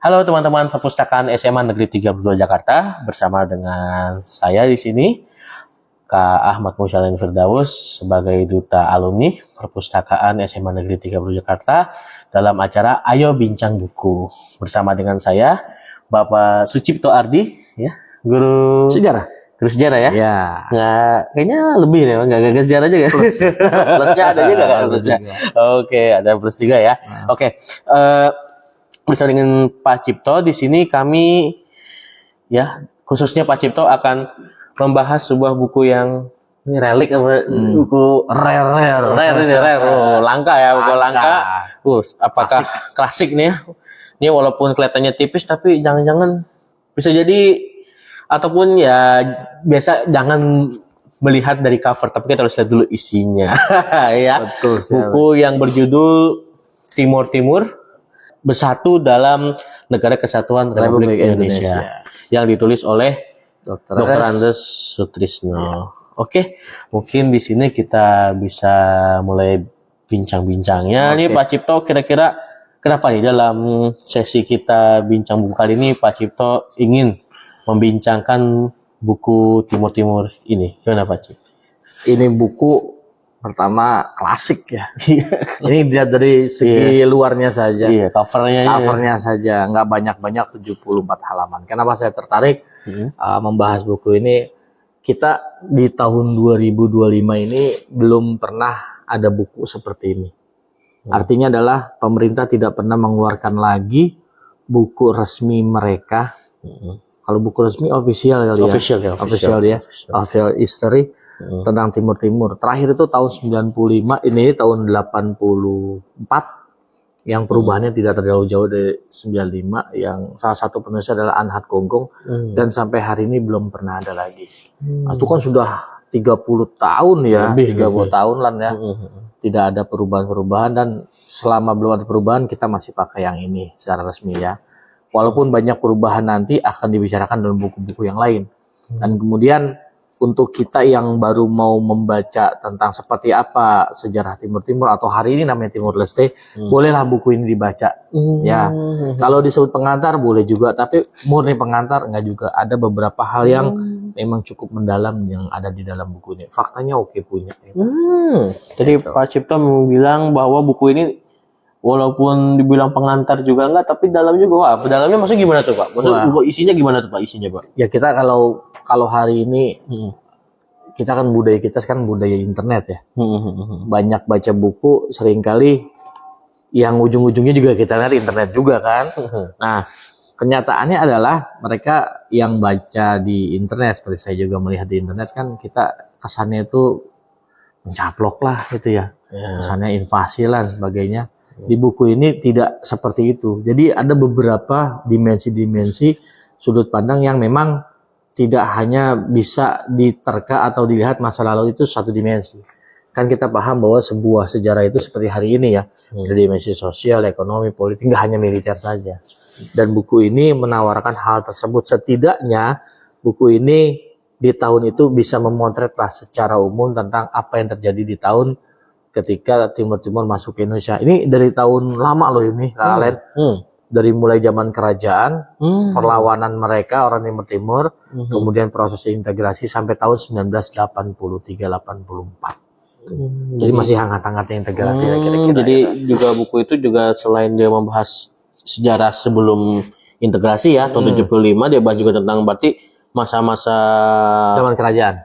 Halo teman-teman perpustakaan SMA Negeri 32 Jakarta, bersama dengan saya di sini, Kak Ahmad Musyalin Firdaus sebagai Duta Alumni Perpustakaan SMA Negeri 32 Jakarta dalam acara Ayo Bincang Buku. Bersama dengan saya, Bapak Sucipto Ardi, ya, Guru Sejarah. Guru sejarah ya? Ya. Nggak, kayaknya lebih nih, nggak sejarah juga. Plusnya ada juga kan plusnya. Oke, ada plus juga ya. Oke, bersama dengan Pak Cipto di sini kami ya khususnya Pak Cipto akan membahas sebuah buku yang ini relik apa buku rare, langka ya, buku langka. Apakah klasik nih ya? Ini walaupun kelihatannya tipis tapi jangan-jangan bisa jadi ataupun ya biasa jangan melihat dari cover tapi kita harus lihat dulu isinya ya. Betul, buku yang berjudul Timur Bersatu dalam Negara Kesatuan Republik Indonesia yang ditulis oleh Dr. Andes Sutrisno. Ya. Oke, mungkin di sini kita bisa mulai bincang-bincangnya. Nih Pak Cipto, kira-kira kenapa nih dalam sesi kita bincang buku kali ini Pak Cipto ingin membincangkan buku Timur ini? Gimana Pak Cip? Ini buku pertama klasik ya. Ini dilihat dari segi luarnya saja. Iya, covernya saja, nggak banyak-banyak, 74 halaman. Kenapa saya tertarik membahas buku ini? Kita di tahun 2025 ini belum pernah ada buku seperti ini. Artinya adalah pemerintah tidak pernah mengeluarkan lagi buku resmi mereka. Kalau buku resmi official kali ya. Official history tentang Timur. Terakhir itu tahun 95, ini tahun 84 yang perubahannya tidak terlalu jauh dari 95, yang salah satu penulisnya adalah Anhat Gonggong dan sampai hari ini belum pernah ada lagi. Nah, itu kan sudah 30 tahun ya, 30 tahun lah ya. Tidak ada perubahan-perubahan dan selama belum ada perubahan kita masih pakai yang ini secara resmi ya. Walaupun banyak perubahan nanti akan dibicarakan dalam buku-buku yang lain. Dan kemudian untuk kita yang baru mau membaca tentang seperti apa sejarah Timur atau hari ini namanya Timur Leste, bolehlah buku ini dibaca. Ya, kalau disebut pengantar boleh juga, tapi murni pengantar enggak juga. Ada beberapa hal yang memang cukup mendalam yang ada di dalam buku ini. Faktanya oke punya. Jadi gitu. Pak Cipto bilang bahwa buku ini walaupun dibilang pengantar juga enggak, tapi dalamnya juga dalamnya maksudnya gimana tuh Pak? Maksudnya isinya gimana tuh Pak? Isinya Pak? Ya kita kalau hari ini kita kan budaya kita sekarang budaya internet ya. Banyak baca buku, seringkali yang ujung-ujungnya juga kita lihat internet juga kan. Nah, kenyataannya adalah mereka yang baca di internet, seperti saya juga melihat di internet kan, kita kesannya itu mencaplok lah gitu ya. Kesannya invasi lah dan sebagainya. Di buku ini tidak seperti itu. Jadi ada beberapa dimensi-dimensi sudut pandang yang memang tidak hanya bisa diterka atau dilihat masa lalu itu satu dimensi. Kan kita paham bahwa sebuah sejarah itu seperti hari ini ya. Ada dimensi sosial, ekonomi, politik, nggak hanya militer saja. Dan buku ini menawarkan hal tersebut. Setidaknya buku ini di tahun itu bisa memotretlah secara umum tentang apa yang terjadi di tahun ketika Timur masuk ke Indonesia. Ini dari tahun lama loh ini, Kak Alen. Dari mulai zaman kerajaan, perlawanan mereka orang Timur, kemudian proses integrasi sampai tahun 1983-84. Jadi masih hangat-hangatnya integrasi. Jadi juga buku itu juga selain dia membahas sejarah sebelum integrasi ya, tahun 75, dia bahas juga tentang berarti masa-masa zaman kerajaan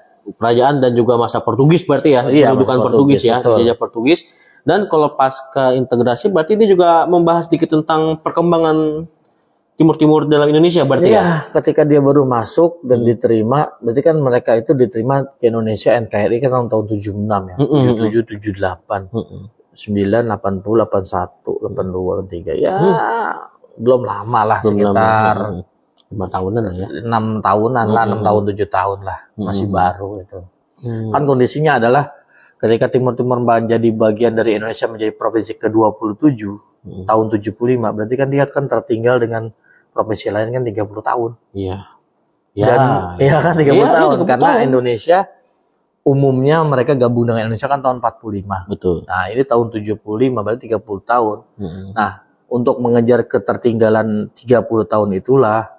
dan juga masa Portugis berarti ya, kedudukan Portugis ya, jajah Portugis. Dan kalau pasca integrasi berarti ini juga membahas sedikit tentang perkembangan Timur dalam Indonesia berarti ya. Ketika dia baru masuk dan diterima, berarti kan mereka itu diterima ke Indonesia NKRI kan tahun 76 ya, 77, 78, 9, 80, 81, 82, 83 ya, belum lama lah, sekitar 5 tahunan lah ya, 6 tahunan lah, 6 tahun 7 tahun lah, masih baru itu. Kan kondisinya adalah ketika Timur menjadi bagian dari Indonesia menjadi provinsi ke-27 tahun 75, berarti kan dia kan tertinggal dengan provinsi lain kan 30 tahun. Iya. Iya kan 30 tahun karena Indonesia umumnya mereka gabung dengan Indonesia kan tahun 45. Betul. Nah, ini tahun 75 berarti 30 tahun. Nah, untuk mengejar ketertinggalan 30 tahun itulah,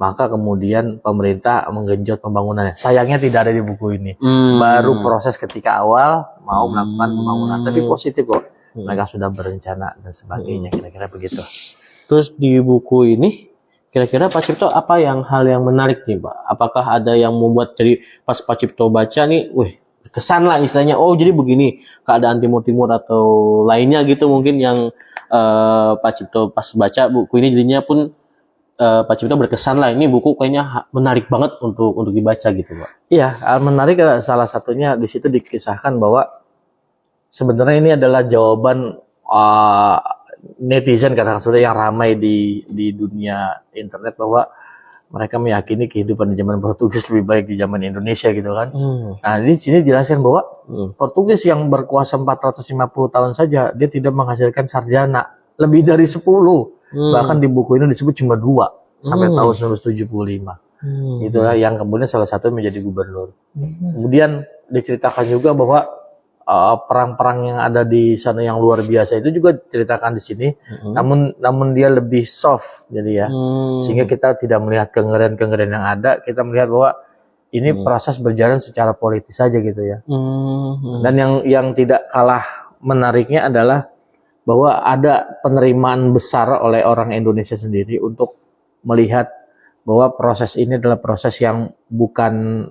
maka kemudian pemerintah menggenjot pembangunannya. Sayangnya tidak ada di buku ini. Baru proses ketika awal mau melakukan pembangunan, tapi positif kok. Mereka sudah berencana dan sebagainya, kira-kira begitu. Terus di buku ini kira-kira Pak Cipto apa hal yang menarik nih Pak? Apakah ada yang membuat jadi pas Pak Cipto baca nih, wih kesan lah istilahnya, oh jadi begini keadaan Timur-Timur atau lainnya gitu mungkin yang Pak Cipto pas baca buku ini jadinya pun Pak Cipto berkesan lah, ini buku kayaknya menarik banget untuk dibaca gitu Pak. Iya, menarik adalah salah satunya di situ dikisahkan bahwa sebenarnya ini adalah jawaban netizen katakan sudah yang ramai di dunia internet, bahwa mereka meyakini kehidupan di zaman Portugis lebih baik di zaman Indonesia gitu kan. Nah, di sini dijelaskan bahwa Portugis yang berkuasa 450 tahun saja dia tidak menghasilkan sarjana lebih dari 10. Bahkan di buku ini disebut cuma 2 sampai tahun 1975. Itulah yang kemudian salah satu menjadi gubernur. Kemudian diceritakan juga bahwa perang-perang yang ada di sana yang luar biasa itu juga diceritakan di sini. Namun dia lebih soft jadi ya. Sehingga kita tidak melihat kengerian-kengerian yang ada, kita melihat bahwa ini proses berjalan secara politis saja gitu ya. Dan yang tidak kalah menariknya adalah bahwa ada penerimaan besar oleh orang Indonesia sendiri untuk melihat bahwa proses ini adalah proses yang bukan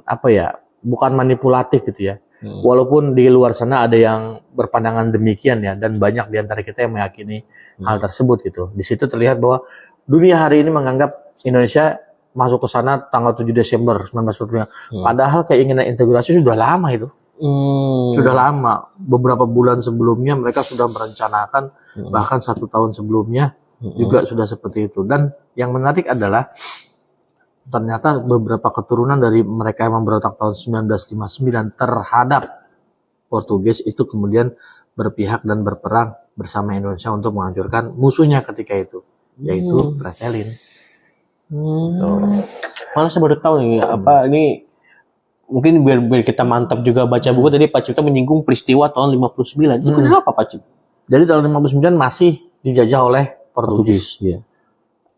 manipulatif gitu ya. Walaupun di luar sana ada yang berpandangan demikian ya, dan banyak di antara kita yang meyakini hal tersebut gitu. Di situ terlihat bahwa dunia hari ini menganggap Indonesia masuk ke sana tanggal 7 Desember 1945. Padahal keinginan integrasi sudah lama itu. Sudah lama, beberapa bulan sebelumnya mereka sudah merencanakan, bahkan 1 tahun sebelumnya juga sudah seperti itu. Dan yang menarik adalah ternyata beberapa keturunan dari mereka yang memberontak tahun 1959 terhadap Portugis itu kemudian berpihak dan berperang bersama Indonesia untuk menghancurkan musuhnya ketika itu, yaitu Fretilin. Malah saya baru tahu nih ini mungkin biar kita mantap juga baca buku tadi Pak Cipto menyinggung peristiwa tahun 59. Itu kenapa Pak Cipto? Jadi tahun 59 masih dijajah oleh Portugis. Iya.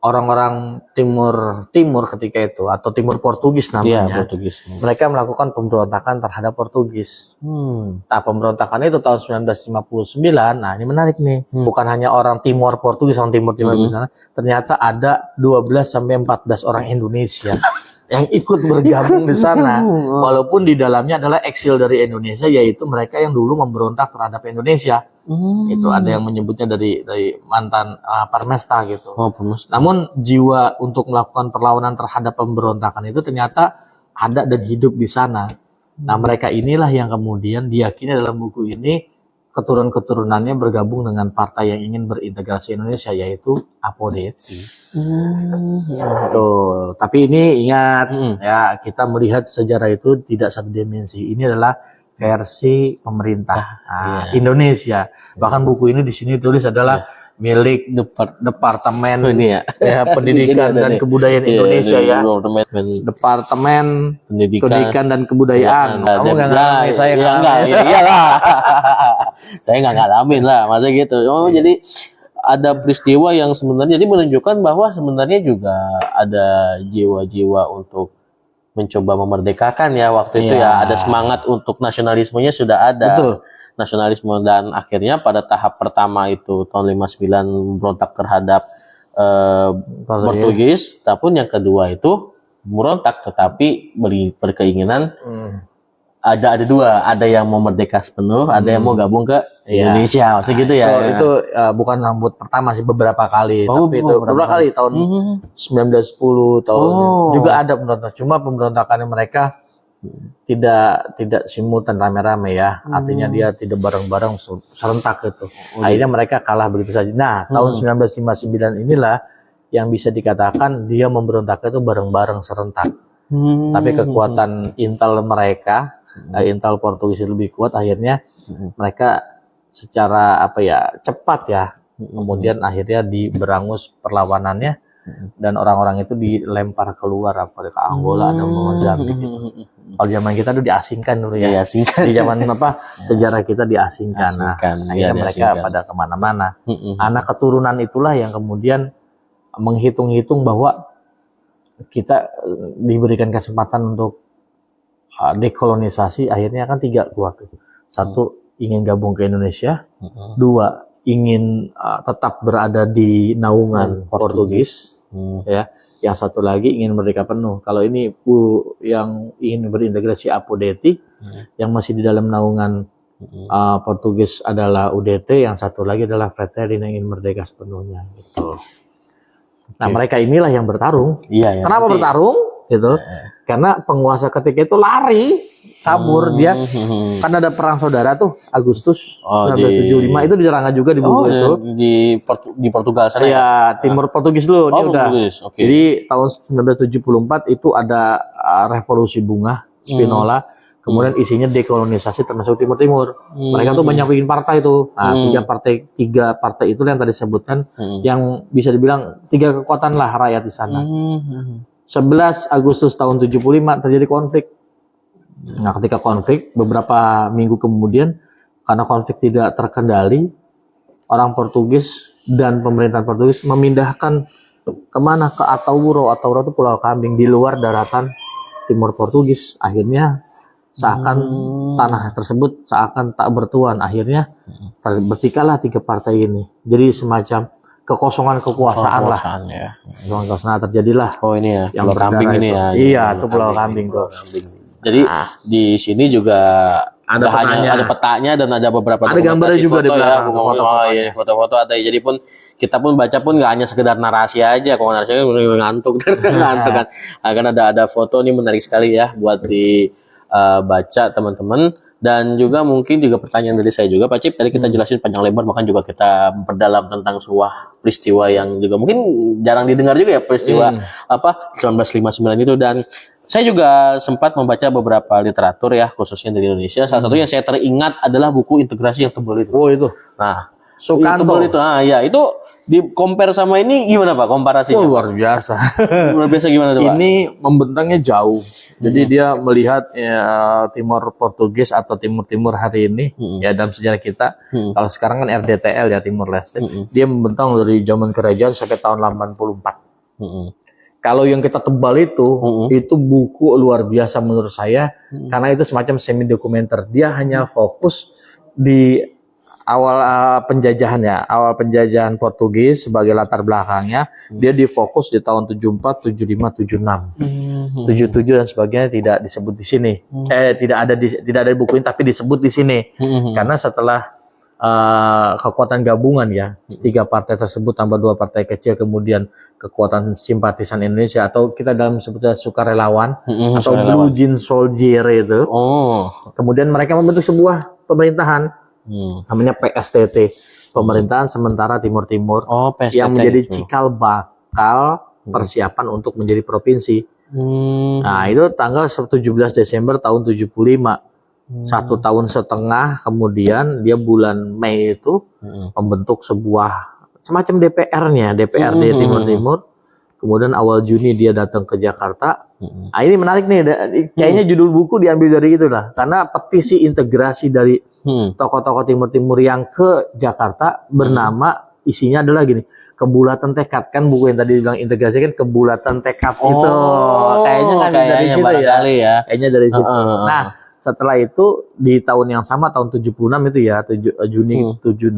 Orang-orang timur ketika itu, atau Timur Portugis namanya. Iya, Portugis. Mereka melakukan pemberontakan terhadap Portugis. Nah, pemberontakan itu tahun 1959. Nah, ini menarik nih. Bukan hanya orang Timur Portugis, orang Timur di sana. Ternyata ada 12 sampai 14 orang Indonesia yang ikut bergabung di sana, walaupun di dalamnya adalah eksil dari Indonesia, yaitu mereka yang dulu memberontak terhadap Indonesia. Itu ada yang menyebutnya dari mantan Parmesta gitu. Namun jiwa untuk melakukan perlawanan terhadap pemberontakan itu ternyata ada dan hidup di sana. Nah, mereka inilah yang kemudian diyakini dalam buku ini keturunan-keturunannya bergabung dengan partai yang ingin berintegrasi Indonesia, yaitu Apodetti. Tuh, tapi ini ingat ya, kita melihat sejarah itu tidak satu dimensi. Ini adalah versi pemerintah Indonesia. Bahkan buku ini di sini tulis adalah milik Departemen Pendidikan dan Kebudayaan Indonesia ya. Departemen Pendidikan dan Kebudayaan. Kamu nggak ngalamin, saya ngalamin. Iyalah. Saya nggak ngalamin lah, masa gitu. Jadi ada peristiwa yang sebenarnya jadi menunjukkan bahwa sebenarnya juga ada jiwa-jiwa untuk mencoba memerdekakan ya waktu itu ya. Ada semangat untuk nasionalismenya sudah ada. Betul. Nasionalisme, dan akhirnya pada tahap pertama itu tahun 59 berontak terhadap Portugis, tapi yang kedua itu berontak tetapi berkeinginan ada dua, ada yang mau merdeka sepenuh, ada yang mau gabung ke Indonesia, maksudnya gitu ya. Itu bukan rambut pertama sih, beberapa kali. Tapi itu beberapa kali tahun 1910 tahun juga ada pemberontak. Cuma pemberontakannya mereka tidak simultan rame-rame ya. Artinya dia tidak bareng-bareng serentak gitu. Akhirnya mereka kalah begitu saja. Nah, tahun 1959 inilah yang bisa dikatakan dia memberontak itu bareng-bareng serentak. Tapi kekuatan intel mereka, intel Portugis lebih kuat, akhirnya mereka secara cepat ya. Kemudian akhirnya diberangus perlawanannya dan orang-orang itu dilempar keluar apa ke Angola ada Mozambik gitu. Kalau zaman kita tuh diasingkan dulu ya. Diasingkan. Di zaman apa sejarah kita diasingkan. Nah, Diasingkan, akhirnya iya, mereka diasingkan. pada kemana-mana. Anak keturunan itulah yang kemudian menghitung-hitung bahwa kita diberikan kesempatan untuk dekolonisasi. Akhirnya kan 3 keluar tuh. 1 ingin gabung ke Indonesia, 2 ingin tetap berada di naungan Portugis, ya. Yang 1 lagi ingin merdeka penuh. Kalau ini yang ingin berintegrasi Apodeti, yang masih di dalam naungan Portugis adalah UDT, yang 1 lagi adalah Freterin yang ingin merdeka sepenuhnya. Gitu. Nah mereka inilah yang bertarung. Iya, ya. Kenapa bertarung? Gitu. Karena penguasa ketika itu lari, kabur dia. Kan ada perang saudara tuh Agustus 1975 itu diserang juga di buku itu. Di Portugal sana. Ya, timur Portugis dulu ini udah. Portugis. Okay. Jadi tahun 1974 itu ada revolusi bunga Spinola. Kemudian isinya dekolonisasi termasuk Timur Timur. Mereka tuh banyak bikin partai tuh. Nah, 3 partai itu yang tadi sebutkan yang bisa dibilang 3 kekuatan lah rakyat di sana. 11 Agustus tahun 75 terjadi konflik. Nah, ketika konflik beberapa minggu kemudian karena konflik tidak terkendali, orang Portugis dan pemerintahan Portugis memindahkan kemana? Ke Atauro. Atauro itu Pulau Kambing di luar daratan timur Portugis. Akhirnya seakan tanah tersebut seakan tak bertuan. Akhirnya bertikailah 3 partai ini. Jadi semacam kekosongan kekuasaan lah. Ya. Kekosongan terjadilah. Oh ini ya, yang Pulau Kambing ini ya. Iya, itu Pulau Kambing tuh. Jadi di sini juga ada petanya. ada petanya dan ada beberapa ada gambarnya juga foto di belakang. Ya, foto-foto ada. Jadi pun kita pun baca pun nggak hanya sekedar narasi aja. Kalau narasi kan ngantuk, ngantuk kan. Akan ada foto nih menarik sekali ya buat dibaca teman-teman. Dan juga mungkin juga pertanyaan dari saya juga Pak Cip, tadi kita jelasin panjang lebar, bahkan juga kita memperdalam tentang sebuah peristiwa yang juga mungkin jarang didengar juga ya, peristiwa 1959 itu. Dan saya juga sempat membaca beberapa literatur ya, khususnya dari Indonesia. Salah satu yang saya teringat adalah buku Integrasi yang tebal itu. Oh itu. Nah, Sukanto. tebal itu. Ya itu di compare sama ini gimana Pak komparasinya? Oh, luar biasa. Luar biasa gimana tuh Pak? Ini membentangnya jauh. Jadi dia melihat ya, Timor Portugis atau Timur-Timur hari ini ya dalam sejarah kita. Kalau sekarang kan RDTL ya Timor Leste. Dia membentang dari zaman kerajaan sampai tahun 84. Kalau yang kita tebal itu buku luar biasa menurut saya karena itu semacam semi dokumenter. Dia hanya fokus di awal penjajahan Portugis sebagai latar belakangnya. Dia difokus di tahun 74, 75, 76, 77 dan sebagainya tidak disebut di sini. Tidak ada di buku ini tapi disebut di sini. Karena setelah kekuatan gabungan ya, 3 partai tersebut tambah 2 partai kecil, kemudian kekuatan simpatisan Indonesia atau kita dalam sebutnya sukarelawan atau Blue Jean Soldier itu. Kemudian mereka membentuk sebuah pemerintahan. Namanya PSTT, Pemerintahan Sementara Timur Timur, yang menjadi cikal bakal persiapan untuk menjadi provinsi. Nah itu tanggal 17 Desember tahun 75, 1 tahun setengah kemudian dia bulan Mei itu membentuk sebuah semacam DPRD Timur Timur. Kemudian awal Juni dia datang ke Jakarta. Nah ini menarik nih, kayaknya judul buku diambil dari itu lah, karena petisi integrasi dari tokoh-tokoh Timur-Timur yang ke Jakarta bernama isinya adalah gini, kebulatan tekad. Kan buku yang tadi bilang integrasi kan kebulatan tekad itu. Kayaknya kan dari situ ya. Kayaknya dari situ. Nah, setelah itu di tahun yang sama tahun 76 itu ya, Juni 76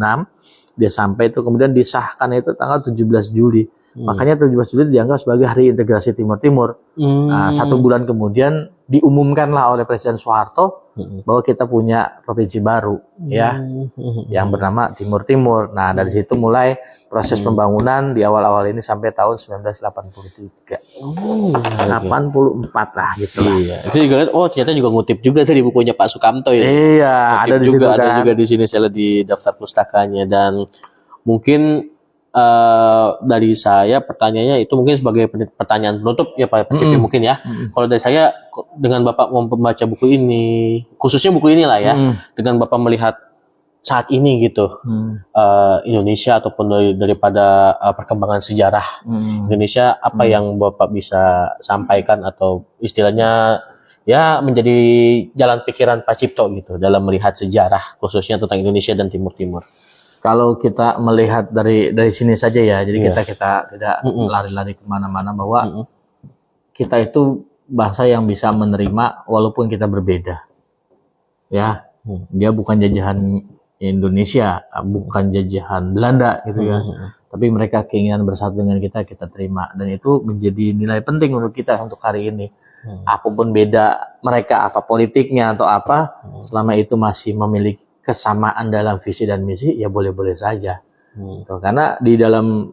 dia sampai itu, kemudian disahkan itu tanggal 17 Juli. Makanya 17 Juli dianggap sebagai Hari Integrasi Timur Timur. Nah, 1 bulan kemudian diumumkanlah oleh Presiden Soeharto bahwa kita punya provinsi baru ya, yang bernama Timur Timur. Nah, dari situ mulai proses pembangunan di awal-awal ini sampai tahun 1983. 84 lah gitu lah. Iya. Itu juga lihat, ternyata juga ngutip juga dari bukunya Pak Sukamto ya. Iya, ada di situ kan. Ada juga di sini saya lihat di daftar pustakanya. Dan mungkin dari saya pertanyaannya itu mungkin sebagai pertanyaan penutup ya Pak Cipi mungkin ya. Kalau dari saya dengan Bapak membaca buku ini, khususnya buku inilah ya, dengan Bapak melihat saat ini gitu, Indonesia ataupun daripada perkembangan sejarah Indonesia, apa yang Bapak bisa sampaikan atau istilahnya ya menjadi jalan pikiran Pak Cipto gitu dalam melihat sejarah khususnya tentang Indonesia dan Timur Timur. Kalau kita melihat dari sini saja ya, jadi kita tidak lari-lari kemana-mana, bahwa kita itu bangsa yang bisa menerima walaupun kita berbeda. Ya, dia bukan jajahan Indonesia, bukan jajahan Belanda gitu ya. Tapi mereka keinginan bersatu dengan kita terima, dan itu menjadi nilai penting untuk kita untuk hari ini. Apapun beda mereka, apa politiknya atau apa, selama itu masih memiliki kesamaan dalam visi dan misi, ya boleh-boleh saja. Karena di dalam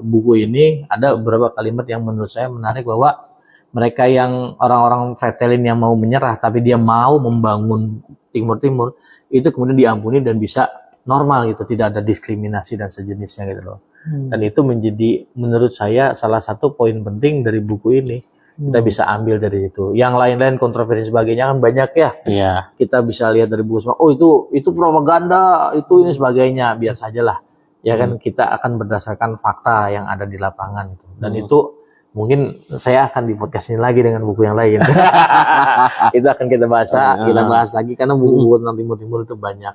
buku ini ada beberapa kalimat yang menurut saya menarik, bahwa mereka yang orang-orang Fretilin yang mau menyerah tapi dia mau membangun Timur-Timur, itu kemudian diampuni dan bisa normal gitu, tidak ada diskriminasi dan sejenisnya gitu loh. Dan itu menjadi menurut saya salah satu poin penting dari buku ini. Kita bisa ambil dari itu. Yang lain-lain kontroversi sebagainya kan banyak ya. Iya. Kita bisa lihat dari buku semua. Oh itu propaganda, itu ini sebagainya. Biar sajalah. Ya kan, kita akan berdasarkan fakta yang ada di lapangan itu. Dan itu mungkin saya akan di podcast ini lagi dengan buku yang lain. Itu akan kita bahas lagi, karena buku tentang Timur-Timur itu banyak.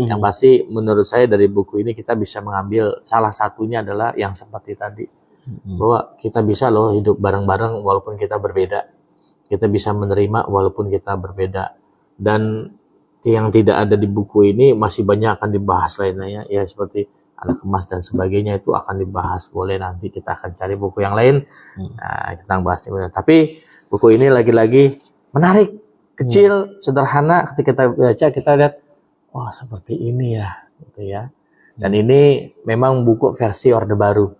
Yang pasti menurut saya dari buku ini kita bisa mengambil salah satunya adalah yang seperti tadi. Bahwa kita bisa loh hidup bareng-bareng walaupun kita berbeda. Kita bisa menerima walaupun kita berbeda. Dan yang tidak ada di buku ini masih banyak akan dibahas lainnya ya, seperti anak emas dan sebagainya, itu akan dibahas. Boleh nanti kita akan cari buku yang lain tentang bahas ini. Tapi buku ini lagi-lagi menarik, kecil, sederhana. Ketika kita baca kita lihat, wah seperti ini ya, gitu ya. Dan ini memang buku versi Orde Baru.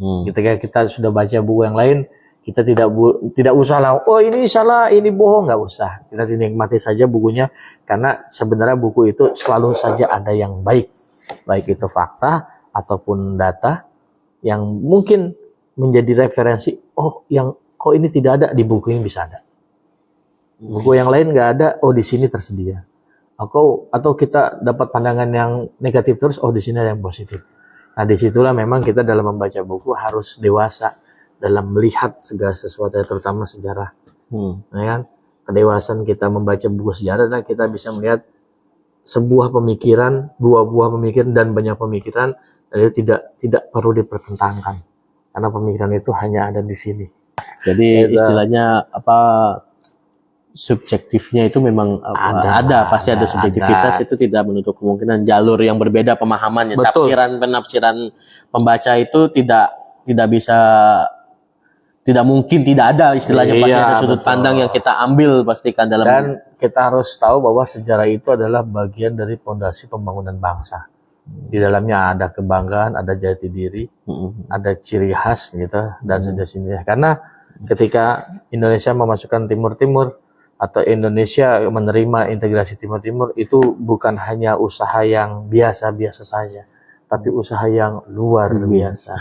Ketika kita sudah baca buku yang lain, kita tidak usah lah, oh ini salah, ini bohong, nggak usah. Kita nikmati saja bukunya, karena sebenarnya buku itu selalu saja ada yang baik itu fakta ataupun data yang mungkin menjadi referensi. Oh, yang kok ini tidak ada, di buku ini bisa ada. Buku yang lain nggak ada, oh di sini tersedia. Atau kita dapat pandangan yang negatif terus, oh di sini ada yang positif. Nah disitulah memang kita dalam membaca buku harus dewasa dalam melihat segala sesuatu, terutama sejarah. Ya kan? Kedewasaan kita membaca buku sejarah, dan kita bisa melihat sebuah pemikiran, dua buah pemikiran, dan banyak pemikiran, dan itu tidak perlu dipertentangkan, karena pemikiran itu hanya ada di sini. Jadi istilahnya apa, subjektifnya itu memang pasti ada subjektivitas. Itu tidak menutup kemungkinan jalur yang berbeda pemahamannya. Penafsiran pembaca itu tidak bisa, tidak mungkin tidak ada istilahnya, pasti ada sudut pandang yang kita ambil pastikan dalam. Dan kita harus tahu bahwa sejarah itu adalah bagian dari fondasi pembangunan bangsa. Di dalamnya ada kebanggaan, ada jati diri, ada ciri khas gitu, dan sejenisnya. Karena ketika Indonesia memasukkan Timur-Timur atau Indonesia menerima integrasi Timur-Timur, itu bukan hanya usaha yang biasa-biasa saja, tapi usaha yang luar biasa.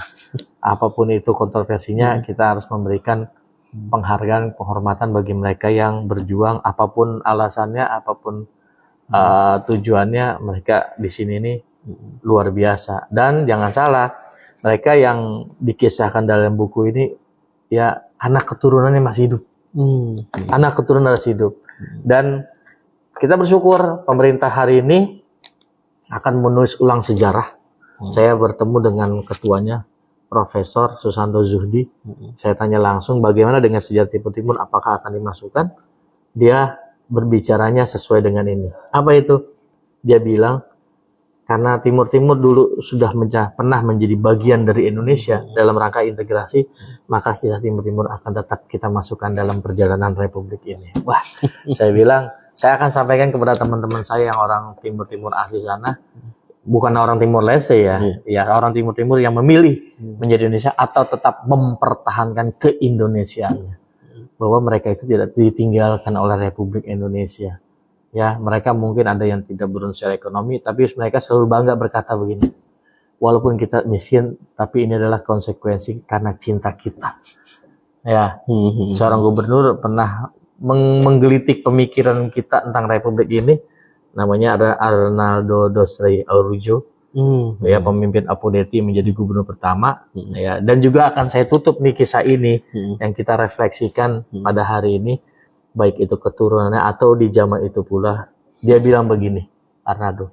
Apapun itu kontroversinya, kita harus memberikan penghargaan, penghormatan bagi mereka yang berjuang, apapun alasannya, apapun tujuannya, mereka di sini nih luar biasa. Dan jangan salah, mereka yang dikisahkan dalam buku ini ya anak keturunannya masih hidup. Anak keturunan masih hidup. Dan kita bersyukur pemerintah hari ini akan menulis ulang sejarah. Saya bertemu dengan ketuanya, Profesor Susanto Zuhdi. Saya tanya langsung bagaimana dengan sejarah Timur-Timur, apakah akan dimasukkan? Dia berbicaranya sesuai dengan ini. Apa itu? Dia bilang, karena Timur-Timur dulu sudah pernah menjadi bagian dari Indonesia dalam rangka integrasi, maka kisah Timur-Timur akan tetap kita masukkan dalam perjalanan Republik ini. Wah, saya bilang, saya akan sampaikan kepada teman-teman saya yang orang Timur-Timur asli sana, bukan orang Timur Leste ya, ya orang Timur-Timur yang memilih menjadi Indonesia atau tetap mempertahankan keindonesiaannya, bahwa mereka itu tidak ditinggalkan oleh Republik Indonesia. Ya, mereka mungkin ada yang tidak beruntung secara ekonomi, tapi mereka selalu bangga berkata begini, walaupun kita miskin, tapi ini adalah konsekuensi karena cinta kita. Ya, seorang gubernur pernah menggelitik pemikiran kita tentang Republik ini. namanya ada Arnaldo Dosrey Aurujo, ya pemimpin Apodeti menjadi gubernur pertama, ya. Dan juga akan saya tutup nih kisah ini yang kita refleksikan pada hari ini, baik itu keturunannya atau di zaman itu pula. Dia bilang begini, Arnaldo,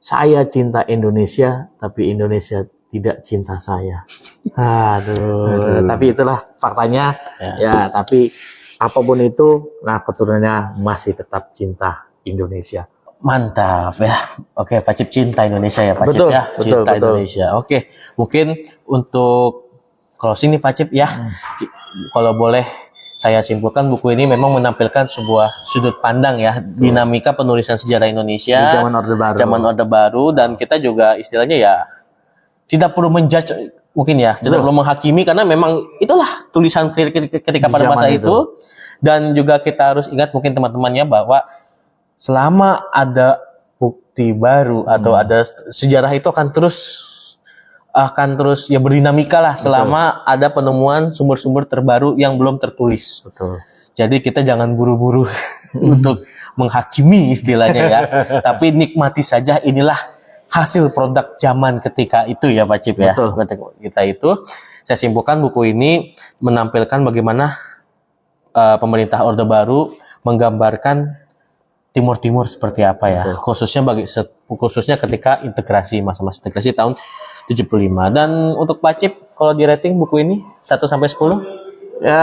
saya cinta Indonesia, tapi Indonesia tidak cinta saya. Aduh. Tapi itulah faktanya. Ya, tapi apapun itu, nah keturunannya masih tetap cinta Indonesia. Mantap ya. Oke, Pak Cip cinta Indonesia ya, Pak Cip Betul, ya. betul, Cinta betul. Indonesia. Oke, mungkin untuk closing nih Pak Cip ya. Kalau boleh saya simpulkan, buku ini memang menampilkan sebuah sudut pandang ya, dinamika penulisan sejarah Indonesia Di zaman Orde Baru. Zaman Orde Baru, dan kita juga istilahnya ya tidak perlu menjudge mungkin ya, tidak perlu menghakimi, karena memang itulah tulisan ketika pada masa itu. Dan juga kita harus ingat mungkin teman-temannya bahwa selama ada bukti baru atau ada sejarah itu akan terus ya berdinamika lah selama ada penemuan sumber-sumber terbaru yang belum tertulis. Betul. Jadi kita jangan buru-buru untuk menghakimi istilahnya ya, tapi nikmati saja, inilah hasil produk zaman ketika itu ya Pak Cip ya. Betul. Kita itu, saya simpulkan buku ini menampilkan bagaimana pemerintah Orde Baru menggambarkan Timur seperti apa ya. Khususnya ketika masa-masa integrasi tahun 75. Dan untuk Pak Cip, kalau di rating buku ini 1 sampai 10? Ya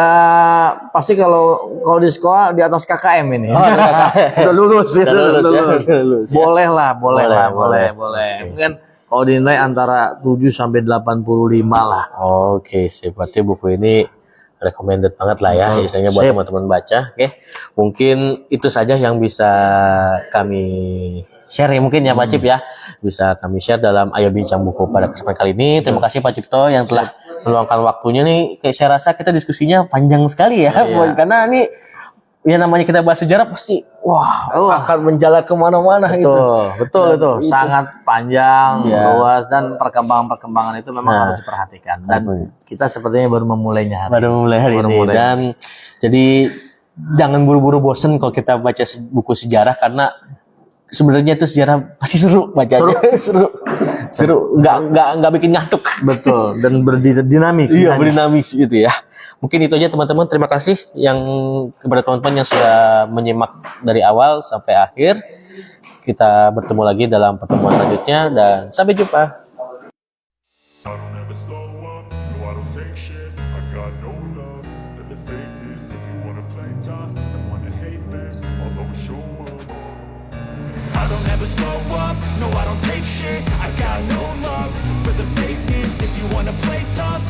pasti kalau di sekolah di atas KKM ini. Udah lulus ya. Lulus ya. Boleh lah. Mungkin kalau dinilai antara 7 sampai 85 lah. Oke, berarti buku ini recommended banget lah ya, istilahnya buat teman-teman baca. Oke, mungkin itu saja yang bisa kami share ya mungkin ya Pak Cip ya. Bisa kami share dalam Ayo Bincang Buku pada kesempatan kali ini. Terima kasih Pak Cipto yang telah meluangkan waktunya nih. Kayak saya rasa kita diskusinya panjang sekali ya, karena ini ya namanya kita bahas sejarah pasti akan menjalar kemana-mana gitu. Betul itu. Sangat panjang, luas, dan perkembangan itu memang harus diperhatikan. Dan kita sepertinya baru memulainya hari ini. Dan jadi jangan buru-buru bosen kalau kita baca buku sejarah, karena sebenarnya itu sejarah pasti seru bacanya. Seru, nggak bikin ngantuk. Betul, dan berdinamik. Iya, berdinamis gitu ya. Mungkin itu aja teman-teman. Terima kasih kepada teman-teman yang sudah menyimak dari awal sampai akhir. Kita bertemu lagi dalam pertemuan selanjutnya, dan sampai jumpa. I don't ever slow up, no I don't take shit. I got no love for the fakeness. If you wanna play tough and wanna hate this, I'll always show up. I don't ever slow up, no I don't take shit. I got no love for the fakeness. If you wanna play tough